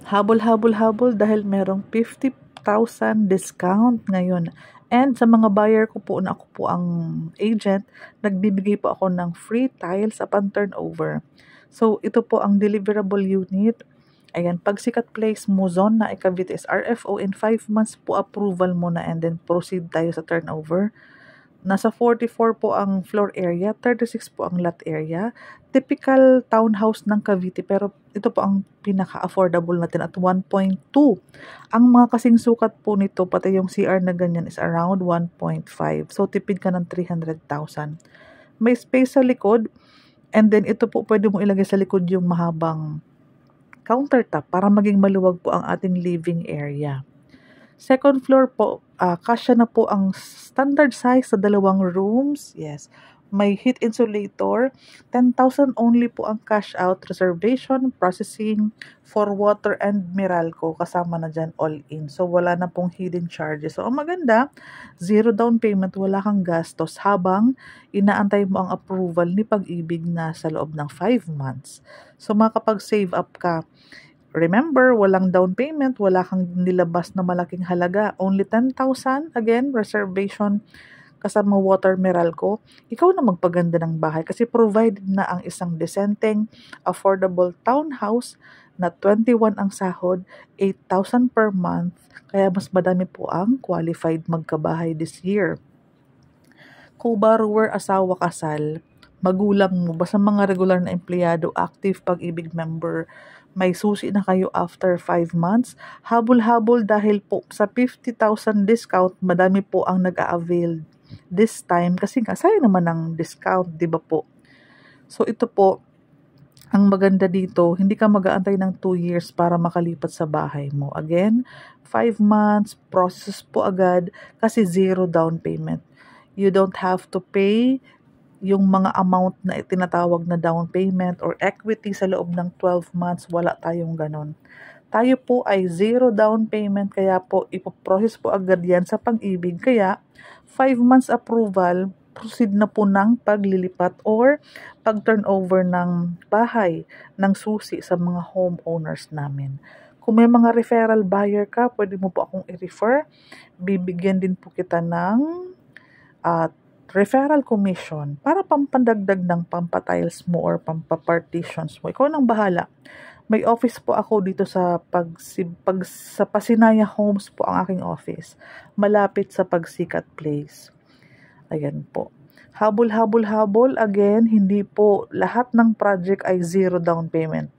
Habol dahil merong 50,000 discount ngayon. And sa mga buyer ko po na ako po ang agent, nagbibigay po ako ng free tiles upon turnover. So, ito po ang deliverable unit. Ayan, pag Sikat Place Muzon na Cavite is RFO in 5 months po approval muna and then proceed tayo sa turnover. Nasa 44 po ang floor area, 36 po ang lot area. Typical townhouse ng Cavite pero ito po ang pinaka-affordable natin at 1.2. Ang mga kasing sukat po nito, pati yung CR na ganyan is around 1.5. So tipid ka ng 300,000. May space sa likod and then ito po pwede mo ilagay sa likod yung mahabang countertop para maging maluwag po ang ating living area. Second floor po, kasya na po ang standard size sa 2 rooms. Yes. May heat insulator. 10,000 only po ang cash out, reservation, processing, for water and Meralco. Kasama na dyan all in. So, wala na pong hidden charges. So, ang maganda, zero down payment, wala kang gastos habang inaantay mo ang approval ni Pag-ibig na sa loob ng 5 months. So, makapag-save up ka. Remember, walang down payment, wala kang nilabas na malaking halaga. Only 10,000, again, reservation kasama water Meralco. Ikaw na magpaganda ng bahay kasi provided na ang isang decenteng, affordable townhouse na 21 ang sahod, 8,000 per month. Kaya mas madami po ang qualified magkabahay this year. Co-borrower, asawa, kasal, magulang mo, basta mga regular na empleyado, active Pag-ibig member, may susi na kayo after 5 months. Habol-habol dahil po sa 50,000 discount, madami po ang nag-a-avail this time kasi nga sayang naman ang discount, di ba po? So ito po, ang maganda dito, hindi ka mag-aantay ng 2 years para makalipat sa bahay mo. Again, 5 months, process po agad kasi zero down payment. You don't have to pay yung mga amount na itinatawag na down payment or equity sa loob ng 12 months, wala tayong ganon. Tayo po ay zero down payment, kaya po ipoprocess po agad yan sa Pag-ibig. Kaya 5 months approval, proceed na po ng paglilipat or pag-turnover ng bahay ng susi sa mga homeowners namin. Kung may mga referral buyer ka, pwede mo po akong i-refer. Bibigyan din po kita ng referral commission para pampandagdag ng pampatiles mo or pampapartitions mo. Ikaw nang bahala. May office po ako dito sa sa Pasinaya Homes po ang aking office. Malapit sa Sikat Place. Ayan po. Habol. Again, hindi po lahat ng project ay zero down payment.